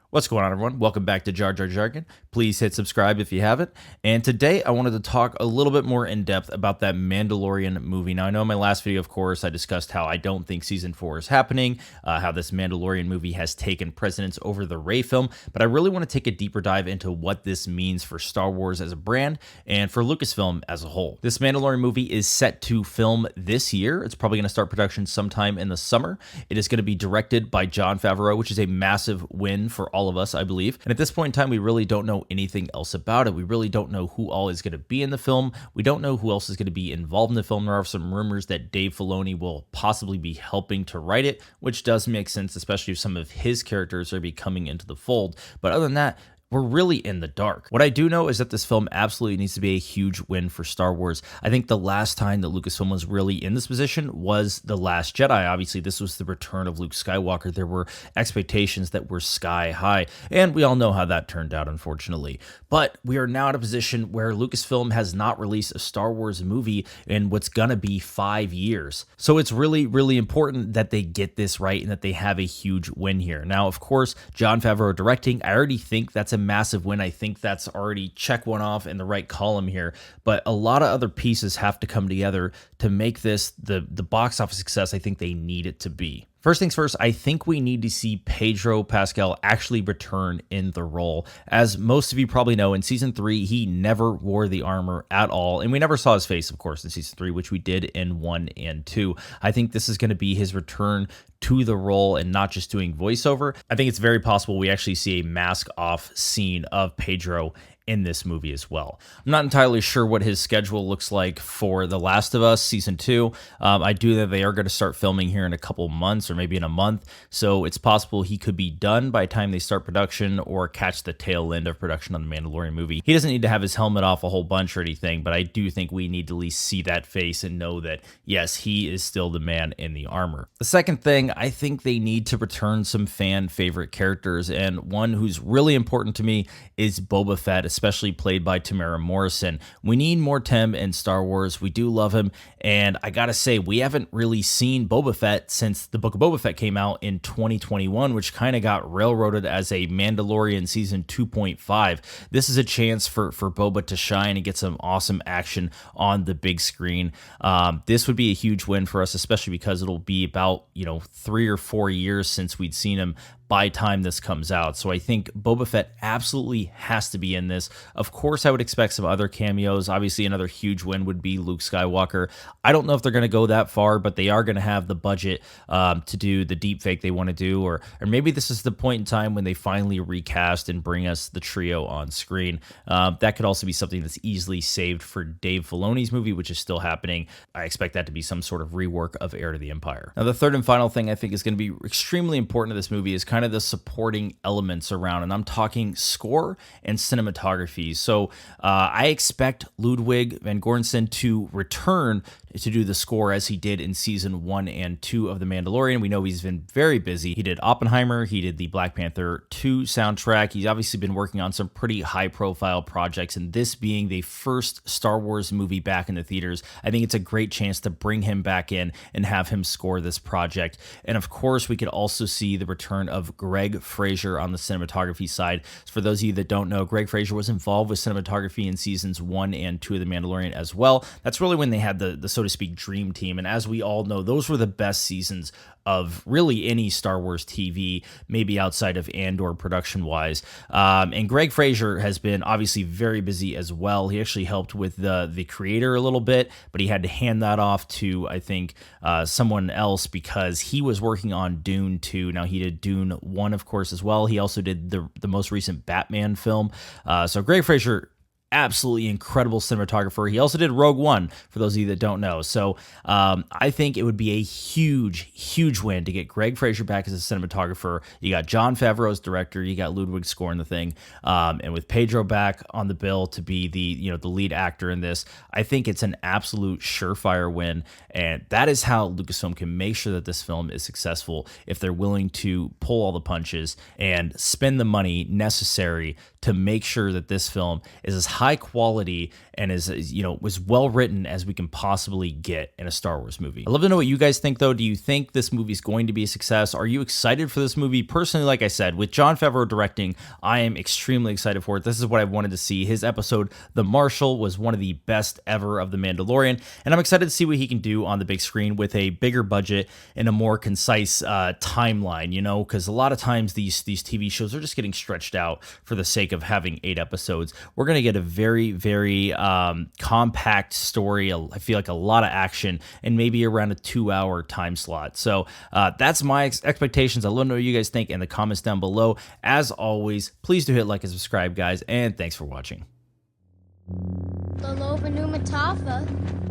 What's going on, everyone? Welcome back to Jar Jar Jargon. Please hit subscribe if you haven't. And today I wanted to talk a little bit more in depth about that Mandalorian movie. Now, I know in my last video, of course, I discussed how I don't think season 4 is happening, how this Mandalorian movie has taken precedence over the Rey film, but I really want to take a deeper dive into what this means for Star Wars as a brand and for Lucasfilm as a whole. This Mandalorian movie is set to film this year. It's probably going to start production sometime in the summer. It is going to be directed by Jon Favreau, which is a massive win for all of us, I believe. And at this point in time, we really don't know anything else about it. We really don't know who all is going to be in the film. We don't know who else is going to be involved in the film. There are some rumors that Dave Filoni will possibly be helping to write it, which does make sense, especially if some of his characters are coming into the fold. But other than that, we're really in the dark. What I do know is that this film absolutely needs to be a huge win for Star Wars. I think the last time that Lucasfilm was really in this position was The Last Jedi. Obviously, this was the return of Luke Skywalker. There were expectations that were sky high, and we all know how that turned out, unfortunately. But we are now at a position where Lucasfilm has not released a Star Wars movie in what's gonna be 5 years. So it's really, really important that they get this right and that they have a huge win here. Now, of course, Jon Favreau directing, I already think that's a massive win. I think that's already check one off in the right column here, but a lot of other pieces have to come together to make this the box office success I think they need it to be. First things first, I think we need to see Pedro Pascal actually return in the role. As most of you probably know, in season 3, he never wore the armor at all, and we never saw his face, of course, in season 3, which we did in 1 and 2. I think this is going to be his return to the role and not just doing voiceover. I think it's very possible we actually see a mask off scene of Pedro in this movie as well. I'm not entirely sure what his schedule looks like for The Last of Us season 2. I do know they are going to start filming here in a couple months or maybe in a month, so it's possible he could be done by the time they start production or catch the tail end of production on the Mandalorian movie. He doesn't need to have his helmet off a whole bunch or anything, but I do think we need to at least see that face and know that, yes, he is still the man in the armor. The second thing, I think they need to return some fan favorite characters, and one who's really important to me is Boba Fett, especially played by Tamara Morrison. We need more Tem in Star Wars. We do love him, and I gotta say, we haven't really seen Boba Fett since the Book of Boba Fett came out in 2021, which kind of got railroaded as a Mandalorian season 2.5. This is a chance for Boba to shine and get some awesome action on the big screen. This would be a huge win for us, especially because it'll be about 3 or 4 years since we'd seen him by time this comes out. So I think Boba Fett absolutely has to be in this. Of course, I would expect some other cameos. Obviously, another huge win would be Luke Skywalker. I don't know if they're going to go that far, but they are going to have the budget to do the deep fake they want to do, or maybe this is the point in time when they finally recast and bring us the trio on screen. That could also be something that's easily saved for Dave Filoni's movie, which is still happening. I expect that to be some sort of rework of Heir to the Empire. Now, the third and final thing I think is going to be extremely important to this movie is kind of the supporting elements around, and I'm talking score and cinematography. So I expect Ludwig van Göransson to return to do the score as he did in season 1 and 2 of The Mandalorian. We know he's been very busy. He did Oppenheimer, he did the Black Panther 2 soundtrack. He's obviously been working on some pretty high profile projects, and this being the first Star Wars movie back in the theaters, I think it's a great chance to bring him back in and have him score this project. And of course, we could also see the return of Greg Fraser on the cinematography side. So for those of you that don't know, Greg Fraser was involved with cinematography in seasons 1 and 2 of The Mandalorian as well. That's really when they had the so to speak dream team, and as we all know, those were the best seasons of really any Star Wars TV, maybe outside of Andor production wise. And Greg Fraser has been obviously very busy as well. He actually helped with the creator a little bit, but he had to hand that off to, I think, someone else because he was working on Dune 2. Now, he did Dune 1, of course, as well. He also did the most recent Batman film. So Greg Fraser, absolutely incredible cinematographer. He also did Rogue One, for those of you that don't know. So I think it would be a huge win to get Greg Fraser back as a cinematographer. You got Jon Favreau as director. You got Ludwig scoring the thing. And with Pedro back on the bill to be the lead actor in this, I think it's an absolute surefire win. And that is how Lucasfilm can make sure that this film is successful, if they're willing to pull all the punches and spend the money necessary to make sure that this film is as high quality and as you know, as well written as we can possibly get in a Star Wars movie. I'd love to know what you guys think though. Do you think this movie is going to be a success? Are you excited for this movie? Personally, like I said, with Jon Favreau directing, I am extremely excited for it. This is what I wanted to see. His episode, The Marshal, was one of the best ever of The Mandalorian, and I'm excited to see what he can do on the big screen with a bigger budget and a more concise timeline, you know, because a lot of times these TV shows are just getting stretched out for the sake of having 8 episodes. We're going to get a very, very compact story. I feel like a lot of action and maybe around a 2-hour time slot. So that's my expectations. I'd love to know what you guys think in the comments down below. As always, please do hit like and subscribe, guys, and thanks for watching. The Lovenuma Tafa.